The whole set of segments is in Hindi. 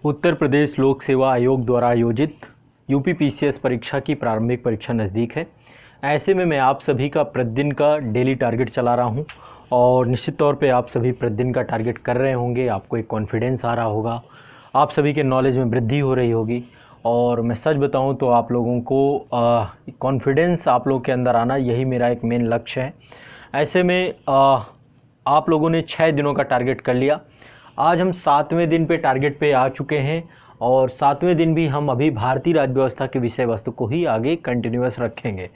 उत्तर प्रदेश लोक सेवा आयोग द्वारा आयोजित यूपी पीसीएस परीक्षा की प्रारंभिक परीक्षा नज़दीक है। ऐसे में मैं आप सभी का प्रतिदिन का डेली टारगेट चला रहा हूं और निश्चित तौर पे आप सभी प्रतिदिन का टारगेट कर रहे होंगे। आपको एक कॉन्फिडेंस आ रहा होगा, आप सभी के नॉलेज में वृद्धि हो रही होगी। और मैं सच बताऊं तो आप लोगों को कॉन्फिडेंस आप लोग के अंदर आना, यही मेरा एक मेन लक्ष्य है। ऐसे में आप लोगों ने 6 दिनों का टारगेट कर लिया। आज हम 7वें दिन पे टारगेट पे आ चुके हैं और 7वें दिन भी हम अभी भारतीय राज्य व्यवस्था की विषय वस्तु को ही आगे कंटिन्यूअस रखेंगे।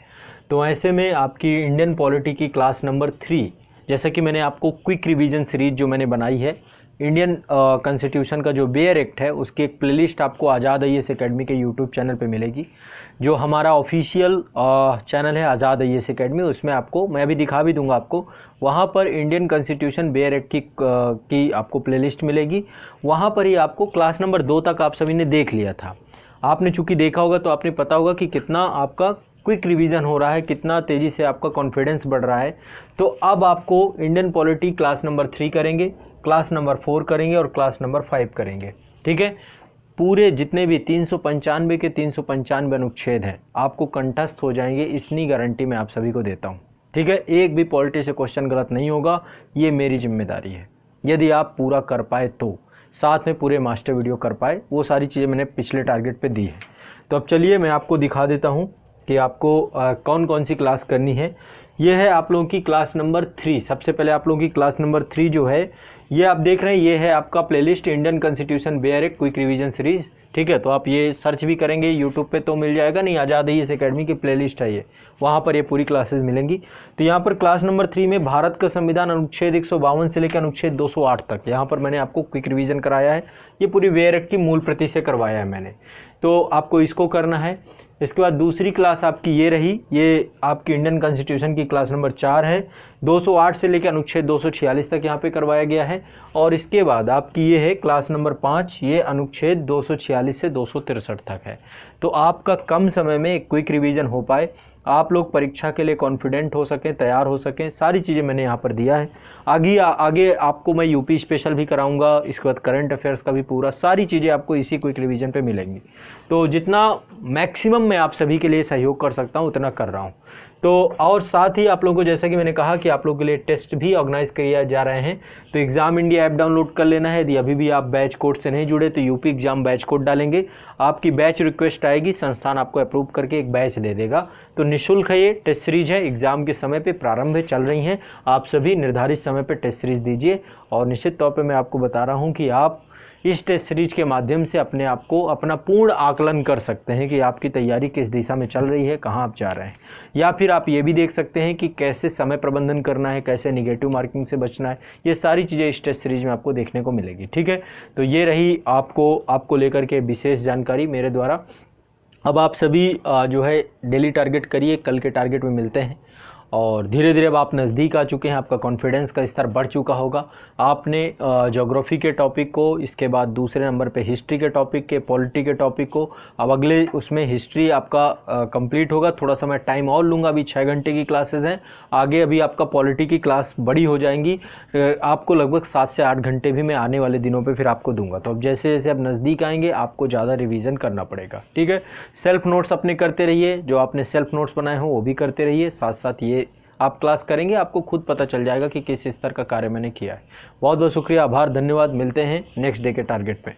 तो ऐसे में आपकी इंडियन पॉलिटी की क्लास नंबर 3, जैसा कि मैंने आपको क्विक रिवीजन सीरीज जो मैंने बनाई है, इंडियन कॉन्स्टिट्यूशन का जो बेयर एक्ट है उसकी एक प्लेलिस्ट आपको आज़ाद आईएएस एकेडमी के यूट्यूब चैनल पे मिलेगी। जो हमारा ऑफिशियल चैनल है आज़ाद आईएएस एकेडमी, उसमें आपको मैं अभी दिखा भी दूंगा आपको, वहाँ पर इंडियन कॉन्स्टिट्यूशन बेयर एक्ट की आपको प्लेलिस्ट मिलेगी। वहाँ पर ही आपको क्लास नंबर 2 तक आप सभी ने देख लिया था। आपने चूँकि देखा होगा तो आपने पता होगा कि कितना आपका क्विक रिवीजन हो रहा है, कितना तेज़ी से आपका कॉन्फिडेंस बढ़ रहा है। तो अब आपको इंडियन पॉलिटी क्लास नंबर 3 करेंगे, क्लास नंबर 4 करेंगे और क्लास नंबर 5 करेंगे। ठीक है, पूरे जितने भी 395 के 395 अनुच्छेद हैं आपको कंठस्थ हो जाएंगे, इतनी गारंटी मैं आप सभी को देता हूँ। ठीक है, एक भी पॉलिटी से क्वेश्चन गलत नहीं होगा, ये मेरी जिम्मेदारी है। यदि आप पूरा कर पाए तो साथ में पूरे मास्टर वीडियो कर पाए, वो सारी चीज़ें मैंने पिछले टारगेट पे दी है। तो अब चलिए मैं आपको दिखा देता हूँ कि आपको कौन कौन सी क्लास करनी है। ये है आप लोगों की क्लास नंबर 3। सबसे पहले आप लोगों की क्लास नंबर 3 जो है, ये आप देख रहे हैं, ये है आपका playlist Indian constitution bare act quick revision series. ठीक है, तो आप ये सर्च भी करेंगे यूट्यूब पे तो मिल जाएगा, नहीं आज़ाद आईएएस एकेडमी की प्लेलिस्ट है ये, वहाँ पर ये पूरी क्लासेस मिलेंगी। तो यहाँ पर क्लास नंबर 3 में भारत का संविधान अनुच्छेद 152 से लेकर अनुच्छेद 208 तक यहाँ पर मैंने आपको क्विक रिवीजन कराया है। ये पूरी बेयर एक्ट की मूल प्रति से करवाया है मैंने, तो आपको इसको करना है। इसके बाद दूसरी क्लास आपकी ये रही, ये आपकी इंडियन कॉन्स्टिट्यूशन की क्लास नंबर 4 है। 208 से लेकर अनुच्छेद 246 तक यहाँ पे करवाया गया है। और इसके बाद आपकी ये है क्लास नंबर 5, ये अनुच्छेद 246 से 263 तक है। तो आपका कम समय में एक क्विक रिवीजन हो पाए, आप लोग परीक्षा के लिए कॉन्फिडेंट हो सकें, तैयार हो सकें, सारी चीज़ें मैंने यहाँ पर दिया है। आगे आपको मैं यूपी स्पेशल भी कराऊंगा, इसके बाद करंट अफेयर्स का भी पूरा सारी चीज़ें आपको इसी क्विक रिवीजन पे मिलेंगी। तो जितना मैक्सिमम मैं आप सभी के लिए सहयोग कर सकता हूँ उतना कर रहा हूँ। तो और साथ ही आप लोगों को, जैसा कि मैंने कहा कि आप लोगों के लिए टेस्ट भी ऑर्गेनाइज किए जा रहे हैं, तो एग्ज़ाम इंडिया ऐप डाउनलोड कर लेना है। यदि अभी भी आप बैच कोड से नहीं जुड़े तो यूपी एग्जाम बैच कोड डालेंगे, आपकी बैच रिक्वेस्ट आएगी, संस्थान आपको अप्रूव करके एक बैच दे देगा। तो निःशुल्क है, ये टेस्ट सीरीज है, एग्जाम के समय पे प्रारंभ चल रही हैं। आप सभी निर्धारित समय पे टेस्ट सीरीज दीजिए और निश्चित तौर पे मैं आपको बता रहा हूँ कि आप इस टेस्ट सीरीज के माध्यम से अपने आप को अपना पूर्ण आकलन कर सकते हैं कि आपकी तैयारी किस दिशा में चल रही है, कहाँ आप जा रहे हैं। या फिर आप ये भी देख सकते हैं कि कैसे समय प्रबंधन करना है, कैसे निगेटिव मार्किंग से बचना है। ये सारी चीज़ें इस टेस्ट सीरीज में आपको देखने को मिलेगी। ठीक है, तो ये रही आपको लेकर के विशेष जानकारी मेरे द्वारा। अब आप सभी जो है डेली टारगेट करिए, कल के टारगेट में मिलते हैं। और धीरे धीरे अब आप नज़दीक आ चुके हैं, आपका कॉन्फिडेंस का स्तर बढ़ चुका होगा। आपने ज्योग्राफी के टॉपिक को, इसके बाद दूसरे नंबर पे हिस्ट्री के टॉपिक के, पॉलिटी के टॉपिक को, अब अगले उसमें हिस्ट्री आपका कंप्लीट होगा। थोड़ा सा मैं टाइम और लूँगा, अभी 6 घंटे की क्लासेस हैं। आगे अभी आपका पॉलिटी की क्लास बड़ी हो जाएंगी, आपको लगभग 7 से 8 घंटे भी मैं आने वाले दिनों पर फिर आपको दूंगा। तो अब जैसे जैसे अब नज़दीक आएंगे आपको ज़्यादा रिविज़न करना पड़ेगा। ठीक है, सेल्फ नोट्स अपने करते रहिए, जो आपने सेल्फ नोट्स बनाए हो वो भी करते रहिए। साथ साथ ये आप क्लास करेंगे, आपको खुद पता चल जाएगा कि किस स्तर का कार्य मैंने किया है। बहुत बहुत शुक्रिया, आभार, धन्यवाद। मिलते हैं नेक्स्ट डे के टारगेट पे।